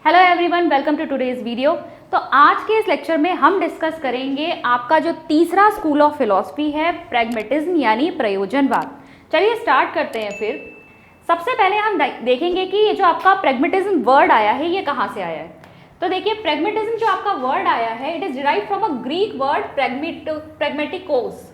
Hello everyone, welcome to today's video. तो आज के इस लेक्चर में हम डिस्कस करेंगे आपका जो तीसरा स्कूल ऑफ फिलॉसफी है, प्रैग्मेटिज्म यानी प्रयोजनवाद। चलिए स्टार्ट करते हैं। फिर सबसे पहले हम देखेंगे कि ये जो आपका प्रैग्मेटिज्म वर्ड आया है ये कहाँ से आया है। तो देखिए, प्रैग्मेटिज्म जो आपका वर्ड आया है it is derived from a Greek word pragmatikos.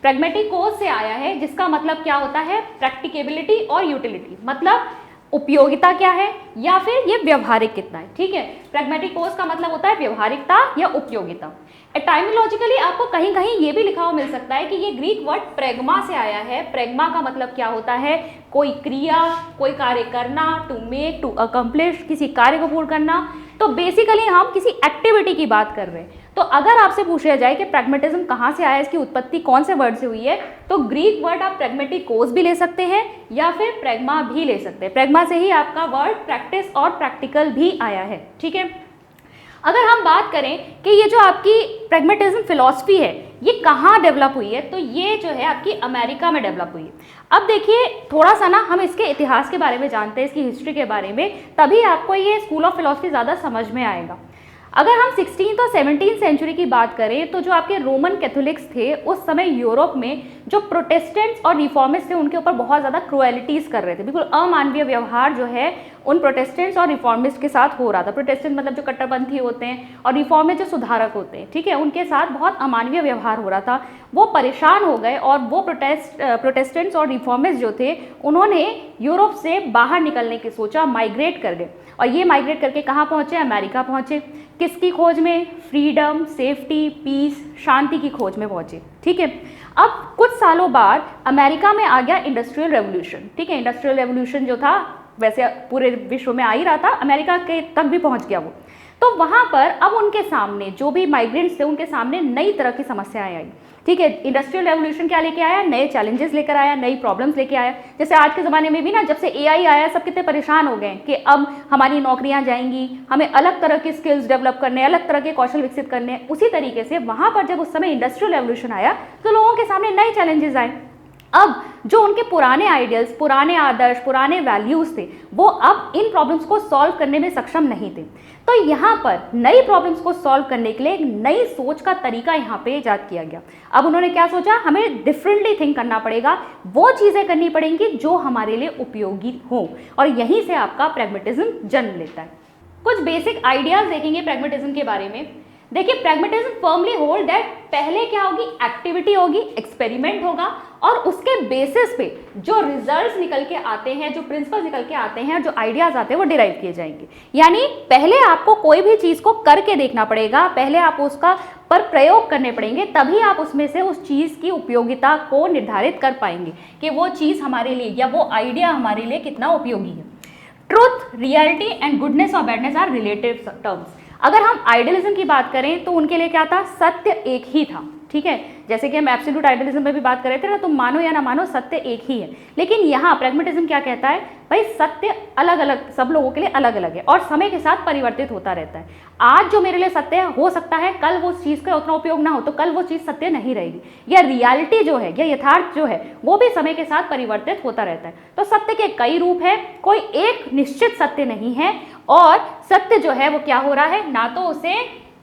Pragmatikos से आया है, जिसका मतलब क्या होता है, प्रैक्टिकेबिलिटी और यूटिलिटी, मतलब उपयोगिता क्या है या फिर ये व्यवहारिक कितना है। ठीक है, प्रैग्मेटिकोस का मतलब होता है व्यवहारिकता या उपयोगिता। एटाइमोलॉजिकली आपको कहीं कहीं ये भी लिखा हुआ मिल सकता है कि ये ग्रीक वर्ड प्रेग्मा से आया है। प्रेग्मा का मतलब क्या होता है, कोई क्रिया, कोई कार्य करना, टू मेक, टू अकम्प्लिश, किसी कार्य को पूर्ण करना। तो बेसिकली हम किसी एक्टिविटी की बात कर रहे हैं। तो अगर आपसे पूछा जाए कि प्रैग्मेटिज्म कहाँ से आया, इसकी उत्पत्ति कौन से वर्ड से हुई है, तो ग्रीक वर्ड आप प्रैग्मेटिकोस भी ले सकते हैं या फिर प्रेग्मा भी ले सकते हैं। प्रेग्मा से ही आपका वर्ड प्रैक्टिस और प्रैक्टिकल भी आया है। ठीक है, अगर हम बात करें कि ये जो आपकी प्रैग्मेटिज्म फिलॉसफी है ये कहाँ डेवलप हुई है, तो ये जो है आपकी अमेरिका में डेवलप हुई है। अब देखिए, थोड़ा सा ना हम इसके इतिहास के बारे में जानते हैं, इसकी हिस्ट्री के बारे में, तभी आपको ये स्कूल ऑफ फिलॉसफी ज़्यादा समझ में आएगा। अगर हम 16th और 17th सेंचुरी की बात करें तो जो आपके रोमन कैथोलिक्स थे उस समय यूरोप में, जो प्रोटेस्टेंट्स और रिफॉर्मिस्ट थे उनके ऊपर बहुत ज़्यादा क्रुएलिटीज़ कर रहे थे। बिल्कुल अमानवीय व्यवहार जो है उन प्रोटेस्टेंट्स और रिफॉर्मिस्ट के साथ हो रहा था। प्रोटेस्टेंट मतलब जो कट्टरपंथी होते हैं और रिफॉर्मिस्ट जो सुधारक होते हैं, ठीक है, उनके साथ बहुत अमानवीय व्यवहार हो रहा था। वो परेशान हो गए और वो प्रोटेस्टेंट्स और रिफॉर्मिस्ट जो थे उन्होंने यूरोप से बाहर निकलने की सोचा, माइग्रेट कर गए। और ये माइग्रेट करके कहाँ पहुँचे, अमेरिका पहुँचे। किसकी खोज में, फ्रीडम, सेफ्टी, पीस, शांति की खोज में पहुँचे। ठीक है, अब कुछ सालों बाद अमेरिका में आ गया इंडस्ट्रियल रेवोल्यूशन। ठीक है, इंडस्ट्रियल रेवोल्यूशन जो था वैसे पूरे विश्व में आ ही रहा था, अमेरिका के तक भी पहुँच गया वो। तो वहाँ पर अब उनके सामने जो भी माइग्रेंट्स थे उनके सामने नई तरह की समस्याएं आई। ठीक है, इंडस्ट्रियल रेवोल्यूशन क्या लेके आया, नए चैलेंजेस लेकर आया, नई प्रॉब्लम्स लेके आया। जैसे आज के ज़माने में भी ना, जब से एआई आया सब कितने परेशान हो गए कि अब हमारी नौकरियां जाएंगी, हमें अलग तरह के स्किल्स डेवलप करने, अलग तरह के कौशल विकसित करने। उसी तरीके से वहाँ पर जब उस समय इंडस्ट्रियल रेवोल्यूशन आया तो लोगों के सामने नए चैलेंजेस आए। अब जो उनके पुराने आइडियल्स, पुराने आदर्श, पुराने वैल्यूज़ थे वो अब इन प्रॉब्लम्स को सॉल्व करने में सक्षम नहीं थे। तो यहाँ पर नई प्रॉब्लम्स को सॉल्व करने के लिए एक नई सोच का तरीका यहाँ पे ईजाद किया गया। अब उन्होंने क्या सोचा, हमें डिफरेंटली थिंक करना पड़ेगा, वो चीज़ें करनी पड़ेंगी जो हमारे लिए उपयोगी हो, और यहीं से आपका प्रैग्मेटिज्म जन्म लेता है। कुछ बेसिक आइडियाज़ देखेंगे प्रैग्मेटिज्म के बारे में। देखिए, प्रैग्मेटिज्म फर्मली होल्ड दैट पहले क्या होगी, एक्टिविटी होगी, एक्सपेरिमेंट होगा, और उसके बेसिस पे जो रिजल्ट्स निकल के आते हैं, जो प्रिंसिपल्स निकल के आते हैं, जो आइडियाज आते हैं वो डिराइव किए जाएंगे। यानी पहले आपको कोई भी चीज़ को करके देखना पड़ेगा, पहले आप उसका पर प्रयोग करने पड़ेंगे, तभी आप उसमें से उस चीज़ की उपयोगिता को निर्धारित कर पाएंगे कि वो चीज़ हमारे लिए या वो आइडिया हमारे लिए कितना उपयोगी है। ट्रुथ, रियलिटी एंड गुडनेस और बैडनेस आर रिलेटिव टर्म्स। अगर हम आइडियलिज्म की बात करें तो उनके लिए क्या था, सत्य एक ही था। ठीक है, जैसे कि हम एब्सोल्यूट आइडियलिज्म में भी बात कर रहे थे ना, तुम मानो या ना मानो सत्य एक ही है। लेकिन यहाँ प्रैग्मेटिज्म क्या कहता है, भाई सत्य अलग अलग, सब लोगों के लिए अलग अलग है और समय के साथ परिवर्तित होता रहता है। आज जो मेरे लिए सत्य हो सकता है कल वो चीज़ का उतना उपयोग ना हो, तो कल वो चीज़ सत्य नहीं रहेगी। या रियलिटी जो है, या यथार्थ जो है, वो भी समय के साथ परिवर्तित होता रहता है। तो सत्य के कई रूप है, कोई एक निश्चित सत्य नहीं है। और सत्य जो है वो क्या हो रहा है, ना तो उसे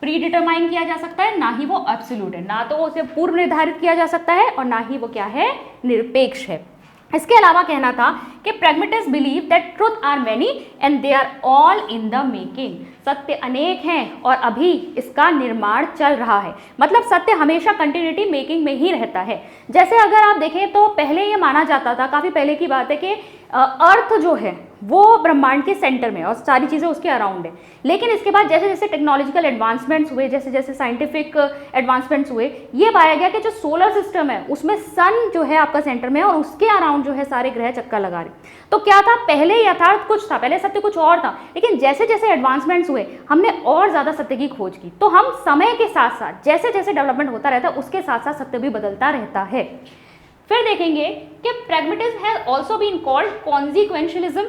प्री डिटरमाइन किया जा सकता है, ना ही वो एब्सोल्यूट है, ना तो उसे पूर्व निर्धारित किया जा सकता है, और ना ही वो क्या है, निरपेक्ष है। इसके अलावा कहना था कि pragmatist believe that truth are many and they are all in the making. सत्य अनेक हैं और अभी इसका निर्माण चल रहा है। मतलब सत्य हमेशा कंटिन्यूटी मेकिंग में ही रहता है। जैसे अगर आप देखें तो पहले ये माना जाता था, काफ़ी पहले की बात है, कि अर्थ जो है वो ब्रह्मांड के सेंटर में और सारी चीज़ें उसके अराउंड है। लेकिन इसके बाद जैसे जैसे टेक्नोलॉजिकल एडवांसमेंट्स हुए, जैसे जैसे साइंटिफिक एडवांसमेंट्स हुए, ये पाया गया कि जो सोलर सिस्टम है उसमें सन जो है आपका सेंटर में है और उसके अराउंड जो है सारे ग्रह चक्कर लगा रहे। तो क्या था, पहले यथार्थ कुछ था, पहले सत्य कुछ और था, लेकिन जैसे जैसे एडवांसमेंट्स हुए हमने और ज़्यादा सत्य की खोज की। तो हम समय के साथ साथ जैसे जैसे डेवलपमेंट होता रहता है उसके साथ साथ सत्य भी बदलता रहता है। फिर देखेंगे कि pragmatism has also been called consequentialism,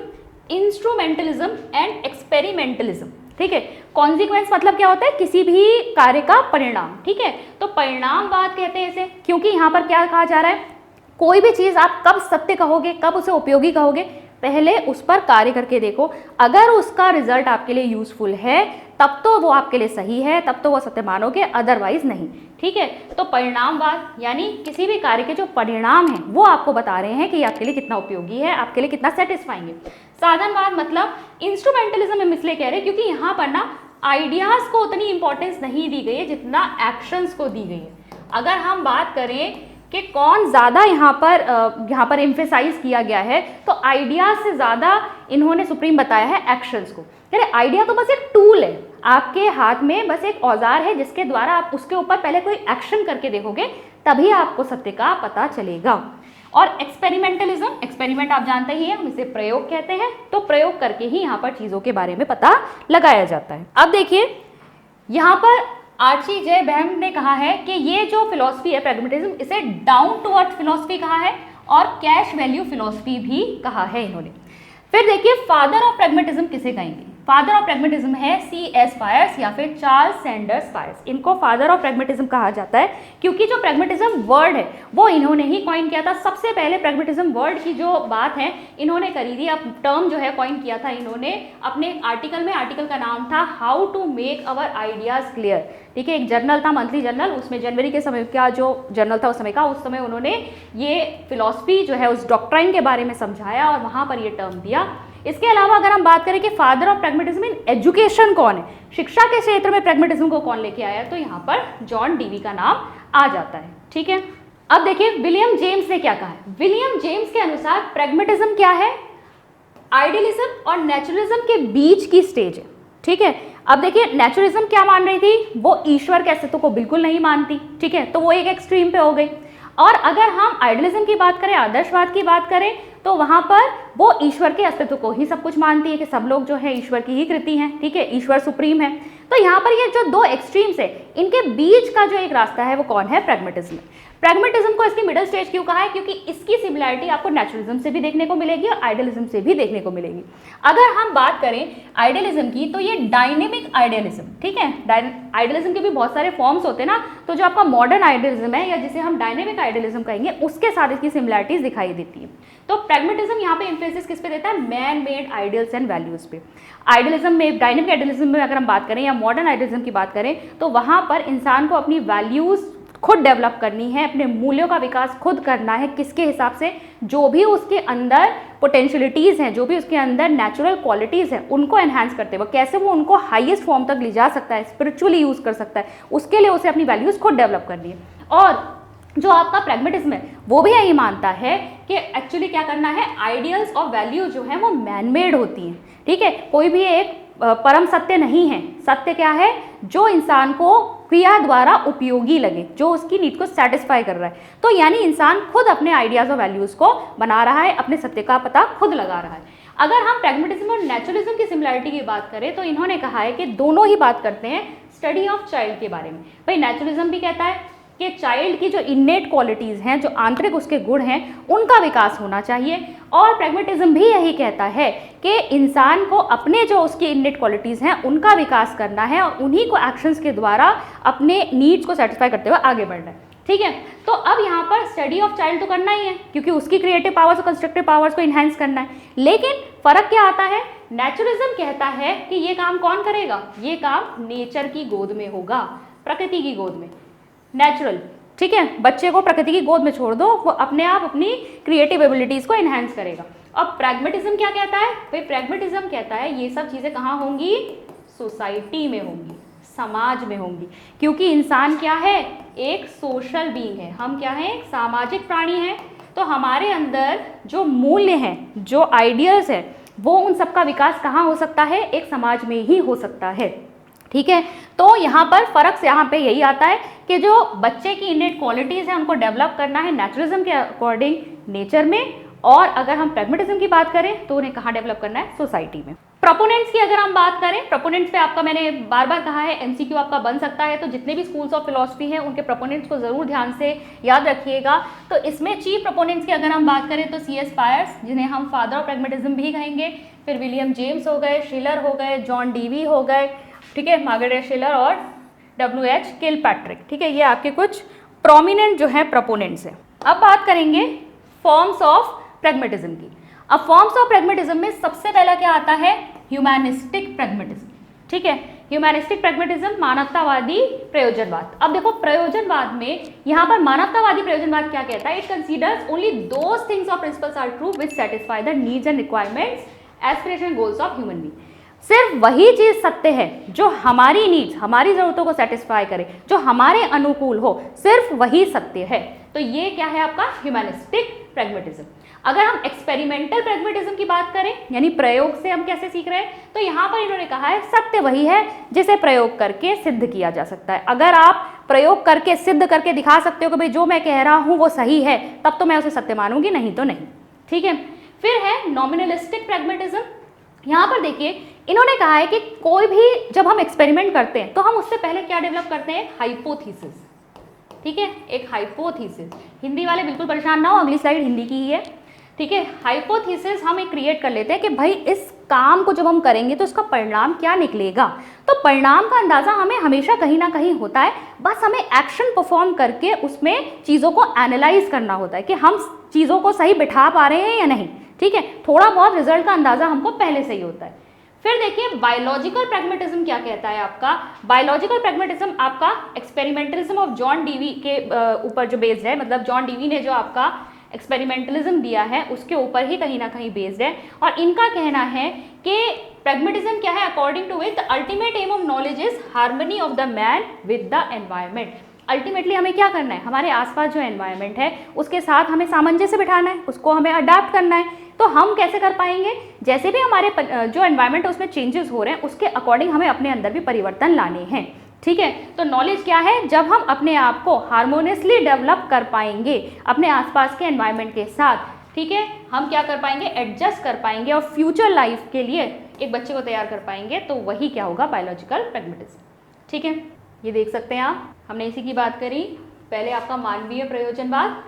instrumentalism and experimentalism. ठीक है, कॉन्सिक्वेंस मतलब क्या होता है, किसी भी कार्य का परिणाम। ठीक है, तो परिणामवाद कहते हैं इसे, क्योंकि यहाँ पर क्या कहा जा रहा है, कोई भी चीज़ आप कब सत्य कहोगे, कब उसे उपयोगी कहोगे, पहले उस पर कार्य करके देखो, अगर उसका रिजल्ट आपके लिए यूजफुल है तब तो वो आपके लिए सही है, तब तो वो सत्य मानोगे, अदरवाइज नहीं। ठीक है, तो परिणामवाद यानी किसी भी कार्य के जो परिणाम हैं वो आपको बता रहे हैं कि ये आपके लिए कितना उपयोगी है, आपके लिए कितना सेटिस्फाइंग है। साधनवाद मतलब इंस्ट्रूमेंटलिज्म हम इसलिए कह रहे हैं क्योंकि यहाँ पर ना आइडियाज़ को उतनी इंपॉर्टेंस नहीं दी गई है जितना एक्शंस को दी गई है। अगर हम बात करें कि कौन ज़्यादा यहाँ पर एम्फेसाइज किया गया है, तो आइडियाज़ से ज़्यादा इन्होंने सुप्रीम बताया है एक्शंस को। यानी आइडिया तो बस एक टूल है, आपके हाथ में बस एक औजार है जिसके द्वारा आप उसके ऊपर पहले कोई एक्शन करके देखोगे, तभी आपको सत्य का पता चलेगा। और एक्सपेरिमेंटलिज्म, एक्सपेरिमेंट आप जानते ही हैं, हम इसे प्रयोग कहते हैं, तो प्रयोग करके ही यहाँ पर चीज़ों के बारे में पता लगाया जाता है। अब देखिए यहाँ पर आर्ची जे बैम ने कहा है कि ये जो फिलॉसफी है प्रैग्मेटिज्म, इसे डाउन टू अर्थ फिलॉसफी कहा है और कैश वैल्यू फिलॉसफी भी कहा है इन्होंने। फिर देखिए फादर ऑफ प्रैग्मेटिज्म किसे कहेंगे? फादर ऑफ प्रैग्मेटिज्म है C.S. फायर्स या फिर चार्ल्स सैंडर्स फायर्स। इनको फादर ऑफ प्रैग्मेटिज्म कहा जाता है क्योंकि जो प्रैग्मेटिज्म वर्ड है वो इन्होंने ही कॉइन किया था। सबसे पहले प्रैग्मेटिज्म वर्ड की जो बात है इन्होंने करी थी, अब टर्म जो है कॉइन किया था इन्होंने अपने आर्टिकल में। आर्टिकल का नाम था how to make our ideas clear. ठीक है, एक जर्नल था, मंथली जर्नल, उसमें जनवरी के समय का जो जर्नल था उस समय का, उस समय उन्होंने ये फिलॉसफी जो है उस डॉक्ट्राइन के बारे में समझाया और वहाँ पर ये टर्म दिया। इसके अलावा अगर हम बात करें कि father of pragmatism in education कौन है, शिक्षा के क्षेत्र में प्रैग्मेटिज्म को कौन लेके आया, तो यहाँ पर जॉन डीवी का नाम आ जाता है। ठीक है, अब देखिए विलियम जेम्स ने क्या कहा है। विलियम जेम्स के अनुसार प्रैग्मेटिज्म क्या है? आइडियलिज्म और नेचुरलिज्म के बीच की स्टेज है। ठीक है, अब देखिए नेचुरलिज्म क्या मान रही थी, वो ईश्वर के अस्तित्व को बिल्कुल नहीं मानती। ठीक है, तो वो एक एक्सट्रीम पे हो गई। और अगर हम आइडियलिज्म की बात करें, आदर्शवाद की बात करें, तो वहाँ पर वो ईश्वर के अस्तित्व को ही सब कुछ मानती है कि सब लोग जो है ईश्वर की ही कृति हैं। ठीक है, ईश्वर सुप्रीम है। तो यहाँ पर ये जो दो एक्सट्रीम्स है, इनके बीच का जो एक रास्ता है वो कौन है? प्रैग्मेटिज्म। प्रैग्मेटिज्म को इसकी मिडिल स्टेज क्यों कहा है? क्योंकि इसकी सिमिलरिटी आपको नेचुरलिज्म से भी देखने को मिलेगी और आइडियलिज्म से भी देखने को मिलेगी। अगर हम बात करें आइडियलिज्म की, तो ये डायनेमिक आइडियलिज्म। ठीक है, आइडियलिज्म के भी बहुत सारे फॉर्म्स होते हैं ना, तो जो आपका मॉडर्न आइडियलिज्म है या जिसे हम डायनेमिक आइडियलिज्म कहेंगे, उसके साथ इसकी सिमिलरिटीज दिखाई देती है। तो प्रैग्मेटिज्म यहाँ पे एम्फेसिस किस पे देता है? Man made ideals and values पे। आइडियलिज्म में, डायनेमिक आइडियलिज्म में अगर हम बात करें या मॉडर्न आइडियलिज्म की बात करें, तो वहाँ पर इंसान को अपनी वैल्यूज खुद डेवलप करनी है, अपने मूल्यों का विकास खुद करना है। किसके हिसाब से? जो भी उसके अंदर पोटेंशियलिटीज़ हैं, जो भी उसके अंदर नेचुरल क्वालिटीज़ हैं, उनको एनहांस करते हुए कैसे वो उनको हाईएस्ट फॉर्म तक ले जा सकता है, स्पिरिचुअली यूज़ कर सकता है, उसके लिए उसे अपनी वैल्यूज़ खुद डेवलप करनी है। और जो आपका प्रैग्मेटिज्म है वो भी यही मानता है कि एक्चुअली क्या करना है, आइडियल्स और वैल्यू जो है वो मैन मेड होती हैं। ठीक है, कोई भी एक परम सत्य नहीं है। सत्य क्या है? जो इंसान को क्रिया द्वारा उपयोगी लगे, जो उसकी नीड को सेटिस्फाई कर रहा है। तो यानी इंसान खुद अपने आइडियाज़ और वैल्यूज़ को बना रहा है, अपने सत्य का पता खुद लगा रहा है। अगर हम प्रैग्मेटिज्म और नेचुरलिज्म की सिमिलरिटी की बात करें, तो इन्होंने कहा है कि दोनों ही बात करते हैं स्टडी ऑफ चाइल्ड के बारे में। भाई नेचुरलिज्म भी कहता है कि चाइल्ड की जो इन्नेट क्वालिटीज़ हैं, जो आंतरिक उसके गुण हैं, उनका विकास होना चाहिए। और प्रैग्मेटिज्म भी यही कहता है कि इंसान को अपने जो उसकी इन्नेट क्वालिटीज़ हैं उनका विकास करना है और उन्हीं को एक्शंस के द्वारा अपने नीड्स को सेटिस्फाई करते हुए आगे बढ़ना है। ठीक है, तो अब यहाँ पर स्टडी ऑफ चाइल्ड तो करना ही है क्योंकि उसकी क्रिएटिव पावर्स और कंस्ट्रक्टिव पावर्स को इन्हेंस करना है। लेकिन फ़र्क क्या आता है? नेचुरलिज्म कहता है कि ये काम कौन करेगा? ये काम नेचर की गोद में होगा, प्रकृति की गोद में, नेचुरल। ठीक है, बच्चे को प्रकृति की गोद में छोड़ दो, वो अपने आप अपनी क्रिएटिव एबिलिटीज़ को इन्हेंस करेगा। अब प्रैग्मेटिज्म क्या कहता है? भाई प्रैग्मेटिज्म कहता है ये सब चीज़ें कहाँ होंगी? सोसाइटी में होंगी, समाज में होंगी। क्योंकि इंसान क्या है? एक सोशल बीइंग है। हम क्या हैं? एक सामाजिक प्राणी हैं। तो हमारे अंदर जो मूल्य हैं, जो आइडियल्स हैं, वो उन सबका विकास कहाँ हो सकता है? एक समाज में ही हो सकता है। ठीक है, तो यहाँ पर फ़र्क से यहाँ पे यही आता है कि जो बच्चे की इनेट क्वालिटीज़ हैं उनको डेवलप करना है नेचुरलिज्म के अकॉर्डिंग नेचर में, और अगर हम प्रैग्मेटिज्म की बात करें तो उन्हें कहाँ डेवलप करना है? सोसाइटी में। प्रोपोनेंट्स की अगर हम बात करें, प्रोपोनेंट्स पे आपका मैंने बार बार कहा है एमसीक्यू आपका बन सकता है, तो जितने भी स्कूल्स ऑफ फिलॉसफी हैं उनके प्रोपोनेंट्स को ज़रूर ध्यान से याद रखिएगा। तो इसमें चीफ प्रोपोनेंट्स की अगर हम बात करें तो C.S. फायर्स, जिन्हें हम फादर ऑफ प्रैग्मेटिज्म भी कहेंगे, फिर विलियम जेम्स हो गए, शिलर हो गए, जॉन डीवी हो गए, ठीक है, मार्गरेट शिलर और W.H. किलपैट्रिक। ठीक है, ये आपके कुछ प्रोमिनेंट जो है प्रोपोनेंट्स हैं। अब बात करेंगे फॉर्म्स ऑफ प्रैग्मेटिज्म की। अब फॉर्म्स ऑफ प्रैग्मेटिज्म में सबसे पहला क्या आता है, ह्यूमैनिस्टिक प्रैग्मेटिज्म, ठीक है। ह्यूमैनिस्टिक प्रैग्मेटिज्म, मानवतावादी प्रयोजनवाद। अब देखो प्रयोजनवाद में यहाँ पर मानवतावादी प्रयोजनवाद क्या कहता है, it considers only those things और principles are true which satisfy the needs and requirements aspiration goals of human being. सिर्फ वही चीज सत्य है जो हमारी नीड्स, हमारी जरूरतों को सेटिस्फाई करे, जो हमारे अनुकूल हो, सिर्फ वही सत्य है। तो ये क्या है आपका ह्यूमैनिस्टिक प्रैग्मेटिज्म। अगर हम एक्सपेरिमेंटल प्रैग्मेटिज्म की बात करें, यानी प्रयोग से हम कैसे सीख रहे हैं, तो यहाँ पर इन्होंने कहा है सत्य वही है जिसे प्रयोग करके सिद्ध किया जा सकता है। अगर आप प्रयोग करके सिद्ध करके दिखा सकते हो कि भाई जो मैं कह रहा हूँ वो सही है, तब तो मैं उसे सत्य मानूंगी, नहीं तो नहीं, ठीक है। फिर है नॉमिनलिस्टिक प्रैग्मेटिज्म। यहाँ पर देखिए इन्होंने कहा है कि कोई भी जब हम एक्सपेरिमेंट करते हैं तो हम उससे पहले क्या डेवलप करते हैं, हाइपोथीसिस, ठीक है, एक हाइपोथीसिस। हिंदी वाले बिल्कुल परेशान ना हो, अगली स्लाइड हिंदी की ही है, ठीक है। हाइपोथीसिस हम एक क्रिएट कर लेते हैं कि भाई इस काम को जब हम करेंगे तो इसका परिणाम क्या निकलेगा। तो परिणाम का अंदाजा हमें हमेशा कहीं ना कहीं होता है, बस हमें एक्शन परफॉर्म करके उसमें चीज़ों को एनालाइज करना होता है कि हम चीज़ों को सही बिठा पा रहे हैं या नहीं, ठीक है। थोड़ा बहुत रिजल्ट का अंदाजा हमको पहले से ही होता है। फिर देखिए बायोलॉजिकल प्रैग्मेटिज्म क्या कहता है आपका। बायोलॉजिकल प्रैग्मेटिज्म आपका एक्सपेरिमेंटलिज्म ऑफ जॉन डीवी के ऊपर जो बेस्ड है, मतलब जॉन डीवी ने जो आपका एक्सपेरिमेंटलिज्म दिया है उसके ऊपर ही कहीं ना कहीं बेस्ड है। और इनका कहना है कि प्रैग्मेटिज्म क्या है, according to it the ultimate aim of knowledge is harmony of the man with the environment. Ultimately हमें क्या करना है, हमारे आसपास जो एनवायरनमेंट है उसके साथ हमें सामंजस्य बिठाना है, उसको हमें अडाप्ट करना है। तो हम कैसे कर पाएंगे, जैसे भी हमारे जो एनवायरनमेंट है उसमें चेंजेस हो रहे हैं उसके अकॉर्डिंग हमें अपने अंदर भी परिवर्तन लाने हैं, ठीक है। तो नॉलेज क्या है, जब हम अपने आप को हार्मोनियसली डेवलप कर पाएंगे अपने आसपास के एनवायरनमेंट के साथ, ठीक है, हम क्या कर पाएंगे, एडजस्ट कर पाएंगे और फ्यूचर लाइफ के लिए एक बच्चे को तैयार कर पाएंगे। तो वही क्या होगा, बायोलॉजिकल प्रैग्मेटिज्म, ठीक है। ये देख सकते हैं आप, हमने इसी की बात करी। पहले आपका मानवीय प्रयोजनवाद,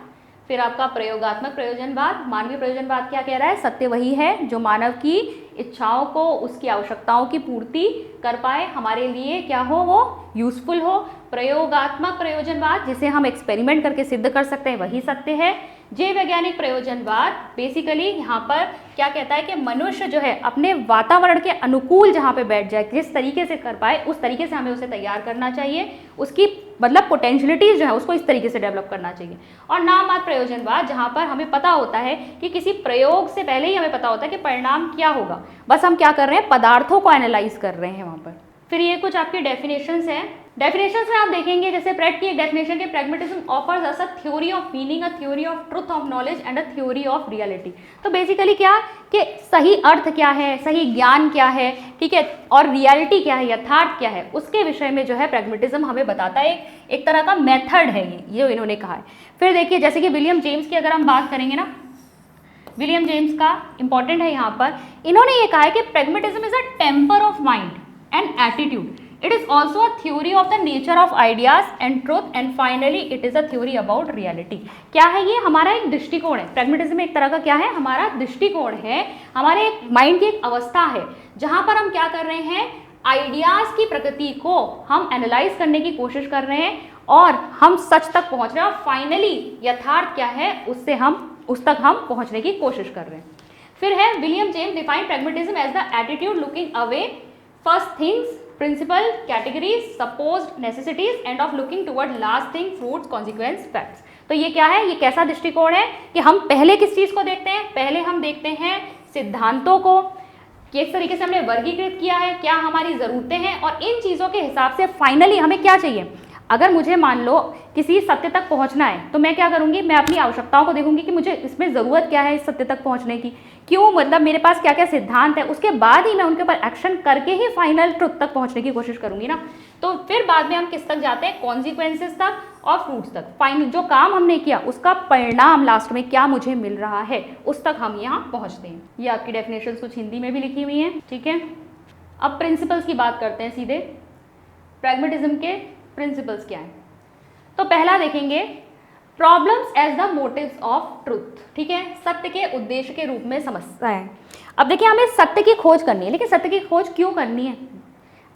फिर आपका प्रयोगात्मक प्रयोजनवाद। मानवीय प्रयोजनवाद क्या कह रहा है, सत्य वही है जो मानव की इच्छाओं को, उसकी आवश्यकताओं की पूर्ति कर पाए, हमारे लिए क्या हो, वो यूजफुल हो। प्रयोगात्मक प्रयोजनवाद जिसे हम एक्सपेरिमेंट करके सिद्ध कर सकते हैं, वही सत्य है। जैव वैज्ञानिक प्रयोजनवाद बेसिकली यहाँ पर क्या कहता है कि मनुष्य जो है अपने वातावरण के अनुकूल जहाँ पे बैठ जाए, जिस तरीके से कर पाए उस तरीके से हमें उसे तैयार करना चाहिए, उसकी मतलब पोटेंशियलिटीज जो है उसको इस तरीके से डेवलप करना चाहिए। और नाम मात्र प्रयोजनवाद जहाँ पर हमें पता होता है कि किसी प्रयोग से पहले ही हमें पता होता है कि परिणाम क्या होगा, बस हम क्या कर रहे हैं, पदार्थों को एनालाइज कर रहे हैं वहाँ पर। फिर ये कुछ आपकी डेफिनेशंस हैं। डेफिनेशंस में आप देखेंगे जैसे प्रेट की एक डेफिनेशन के pragmatism offers us a theory of meaning, a theory of truth of knowledge and a theory of reality. तो बेसिकली क्या कि सही अर्थ क्या है, सही ज्ञान क्या है, ठीक है, और रियलिटी क्या है, यथार्थ क्या है, उसके विषय में जो है प्रैग्मेटिज्म हमें बताता है। एक तरह का मेथड है ये इन्होंने कहा है। फिर देखिए जैसे कि विलियम जेम्स की अगर हम बात करेंगे ना, विलियम जेम्स का इंपॉर्टेंट है यहाँ पर, इन्होंने ये कहा है कि pragmatism is a temper of mind and attitude. It is also a theory of the nature of ideas and truth, and finally it is a theory about reality. क्या है ये, हमारा एक दृष्टिकोण है। प्रैग्मेटिज्म एक तरह का क्या है, हमारा दृष्टिकोण है, हमारे एक माइंड की एक अवस्था है जहाँ पर हम क्या कर रहे हैं, आइडियाज की प्रकृति को हम एनालाइज करने की कोशिश कर रहे हैं और हम सच तक पहुँच रहे हैं और फाइनली यथार्थ क्या है उससे हम उस तक हम पहुँचने की कोशिश कर रहे हैं। फिर है William James define pragmatism as the attitude looking away first things, principle, categories, supposed necessities and of looking toward last thing, fruits, consequence, facts. तो ये क्या है, ये कैसा दृष्टिकोण है कि हम पहले किस चीज़ को देखते हैं, पहले हम देखते हैं सिद्धांतों को, किस तरीके से हमने वर्गीकृत किया है, क्या हमारी ज़रूरतें हैं और इन चीज़ों के हिसाब से फाइनली हमें क्या चाहिए। अगर मुझे मान लो किसी सत्य तक पहुंचना है तो मैं क्या करूंगी, मैं अपनी आवश्यकताओं को देखूंगी कि मुझे इसमें ज़रूरत क्या है इस सत्य तक पहुंचने की, क्यों, मतलब मेरे पास क्या क्या सिद्धांत है, उसके बाद ही मैं उनके ऊपर एक्शन करके ही फाइनल ट्रुथ तक पहुंचने की कोशिश करूंगी ना। तो फिर बाद में हम किस तक जाते हैं, कॉन्सिक्वेंसेस तक और फ्रूट्स तक। फाइनल जो काम हमने किया उसका परिणाम लास्ट में क्या मुझे मिल रहा है उस तक हम यहाँ पहुँचते हैं। ये आपकी डेफिनेशन कुछ हिंदी में भी लिखी हुई हैं, ठीक है। अब प्रिंसिपल्स की बात करते हैं सीधे, प्रैग्मेटिज्म के प्रिंसिपल्स क्या हैं। तो पहला देखेंगे problems as the motives of truth, ठीक है, सत्य के उद्देश्य के रूप में समझता है। अब देखिए हमें सत्य की खोज करनी है, लेकिन सत्य की खोज क्यों करनी है।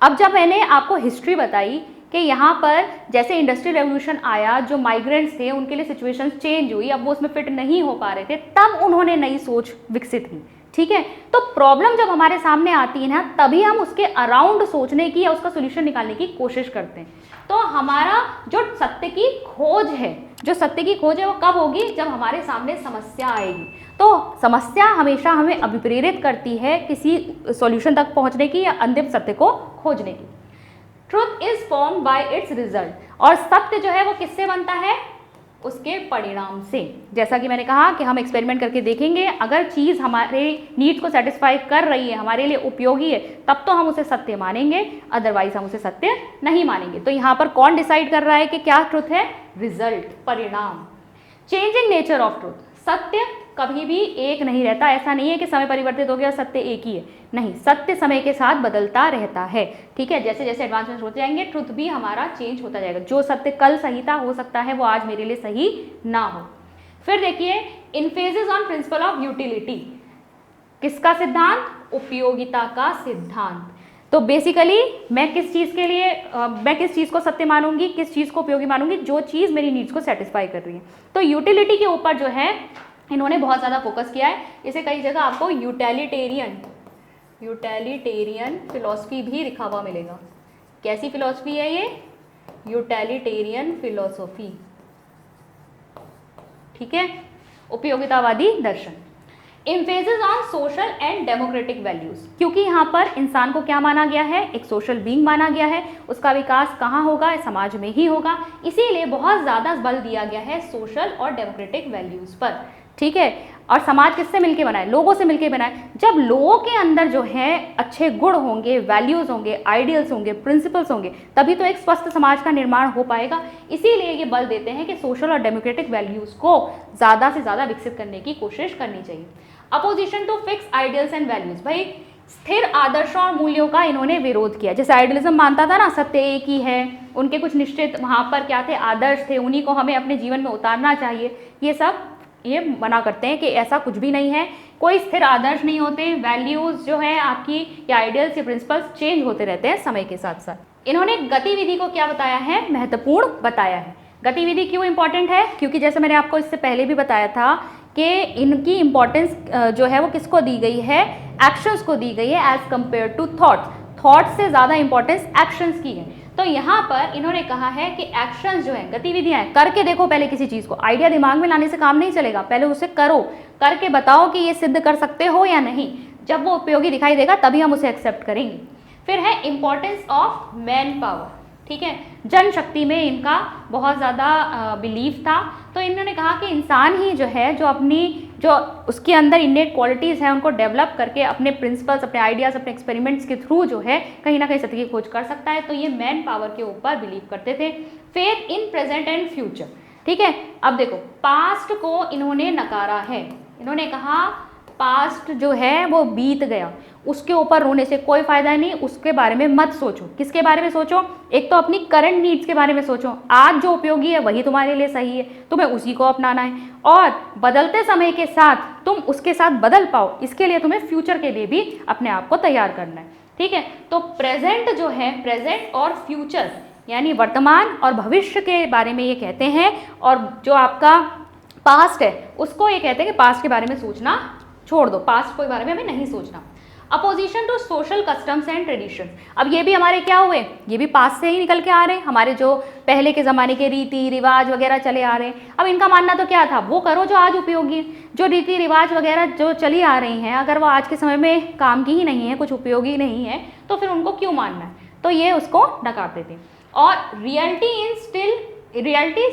अब जब मैंने आपको हिस्ट्री बताई कि यहाँ पर जैसे इंडस्ट्रियल रेवोल्यूशन आया, जो माइग्रेंट्स थे उनके लिए सिचुएशंस चेंज हुई, अब वो उसमें फिट नहीं हो पा रहे थे, तब उन्होंने नई सोच विकसित की। ठीक है, तो प्रॉब्लम जब हमारे सामने आती है ना, तभी हम उसके अराउंड सोचने की या उसका सोल्यूशन निकालने की कोशिश करते हैं। तो हमारा जो सत्य की खोज है, वो कब होगी? जब हमारे सामने समस्या आएगी। तो समस्या हमेशा हमें अभिप्रेरित करती है किसी सॉल्यूशन तक पहुंचने की या अंतिम सत्य को खोजने की। Truth is formed by it's result, और सत्य जो है वो किससे बनता है? उसके परिणाम से। जैसा कि मैंने कहा कि हम एक्सपेरिमेंट करके देखेंगे, अगर चीज़ हमारे नीड्स को सेटिस्फाई कर रही है, हमारे लिए उपयोगी है, तब तो हम उसे सत्य मानेंगे, अदरवाइज हम उसे सत्य नहीं मानेंगे। तो यहाँ पर कौन डिसाइड कर रहा है कि क्या ट्रुथ है? रिजल्ट, परिणाम। चेंजिंग नेचर ऑफ ट्रुथ, सत्य कभी भी एक नहीं रहता। ऐसा नहीं है कि समय परिवर्तित हो गया, सत्य एक ही है, नहीं, सत्य समय के साथ बदलता रहता है। ठीक है, जैसे जैसे एडवांसमेंट होते जाएंगे, ट्रुथ भी हमारा चेंज होता जाएगा। जो सत्य कल सही था, हो सकता है वो आज मेरे लिए सही ना हो। फिर देखिए, इनफेसिस ऑन प्रिंसिपल ऑफ यूटिलिटी, किसका सिद्धांत? उपयोगिता का सिद्धांत। तो बेसिकली मैं किस चीज़ को सत्य मानूंगी, किस चीज़ को उपयोगी मानूंगी? जो चीज़ मेरी नीड्स को सेटिस्फाई कर रही है। तो यूटिलिटी के ऊपर जो है इन्होंने बहुत ज़्यादा फोकस किया है। इसे कई जगह आपको यूटिलिटेरियन फिलॉसफी भी लिखा हुआ मिलेगा। कैसी फिलॉसफी है ये? Utilitarian philosophy. ठीक है, उपयोगितावादी दर्शन। Emphasis on social and democratic values, क्योंकि यहाँ पर इंसान को क्या माना गया है? एक सोशल बीइंग माना गया है। उसका विकास कहाँ होगा? समाज में ही होगा। इसीलिए बहुत ज़्यादा बल दिया गया है सोशल और डेमोक्रेटिक वैल्यूज पर। ठीक है, और समाज किससे मिलके बना है? लोगों से मिलके बना है। जब लोगों के अंदर जो है अच्छे गुण होंगे, वैल्यूज होंगे, आइडियल्स होंगे, प्रिंसिपल्स होंगे, तभी तो एक स्वस्थ समाज का निर्माण हो पाएगा। इसीलिए ये बल देते हैं कि सोशल और डेमोक्रेटिक वैल्यूज को ज़्यादा से ज़्यादा विकसित करने की कोशिश करनी चाहिए। Opposition to fix ideals and values, भाई स्थिर आदर्शों और मूल्यों का इन्होंने विरोध किया। जैसे आइडियलिज्म मानता था ना, सत्य एक ही है, उनके कुछ निश्चित वहाँ पर क्या थे? आदर्श थे, उन्हीं को हमें अपने जीवन में उतारना चाहिए। ये मना करते हैं कि ऐसा कुछ भी नहीं है, कोई स्थिर आदर्श नहीं होते। वैल्यूज जो है आपकी, या आइडियल्स या प्रिंसिपल्स चेंज होते रहते हैं समय के साथ साथ। इन्होंने गतिविधि को क्या बताया है? महत्वपूर्ण बताया है। गतिविधि क्यों इंपॉर्टेंट है? क्योंकि जैसे मैंने आपको इससे पहले भी बताया था कि इनकी इंपॉर्टेंस जो है वो किसको दी गई है? एक्शंस को दी गई है एज कंपेयर टू थॉट्स से ज़्यादा इंपॉर्टेंस एक्शंस की है। तो यहाँ पर इन्होंने कहा है कि एक्शंस जो है, गतिविधियाँ हैं, करके देखो पहले किसी चीज़ को। आइडिया दिमाग में लाने से काम नहीं चलेगा, पहले उसे करो, करके बताओ कि ये सिद्ध कर सकते हो या नहीं। जब वो उपयोगी दिखाई देगा तभी हम उसे एक्सेप्ट करेंगे। फिर है इंपॉर्टेंस ऑफ मैन पावर। ठीक है, जनशक्ति में इनका बहुत ज़्यादा बिलीव था। तो इन्होंने कहा कि इंसान ही जो है, जो उसके अंदर इन्नेट क्वालिटीज़ हैं, उनको डेवलप करके अपने प्रिंसिपल्स, अपने आइडियाज़, अपने एक्सपेरिमेंट्स के थ्रू जो है कहीं ना कहीं सत्य की खोज कर सकता है। तो ये मैन पावर के ऊपर बिलीव करते थे। Faith in present and future. ठीक है, अब देखो, पास्ट को इन्होंने नकारा है। इन्होंने कहा पास्ट जो है वो बीत गया, उसके ऊपर रोने से कोई फ़ायदा नहीं, उसके बारे में मत सोचो। किसके बारे में सोचो? एक तो अपनी करंट नीड्स के बारे में सोचो। आज जो उपयोगी है वही तुम्हारे लिए सही है, तुम्हें उसी को अपनाना है, और बदलते समय के साथ तुम उसके साथ बदल पाओ, इसके लिए तुम्हें फ्यूचर के लिए भी अपने आप को तैयार करना है। ठीक है, तो प्रेजेंट जो है, प्रेजेंट और फ्यूचर यानी वर्तमान और भविष्य के बारे में ये कहते हैं, और जो आपका पास्ट है उसको ये कहते हैं कि पास्ट के बारे में सोचना छोड़ दो, पास्ट के बारे में हमें नहीं सोचना। Opposition to social customs and tradition. अब ये भी हमारे क्या हुए? ये भी पास्ट से ही निकल के आ रहे हैं, हमारे जो पहले के ज़माने के रीति रिवाज वगैरह चले आ रहे हैं। अब इनका मानना तो क्या था? वो करो जो आज उपयोगी है। जो रीति रिवाज वगैरह जो चली आ रही हैं, अगर वो आज के समय में काम की ही नहीं है, कुछ उपयोगी नहीं है, तो फिर उनको क्यों मानना है? तो ये उसको नकारते थे। और रियलिटी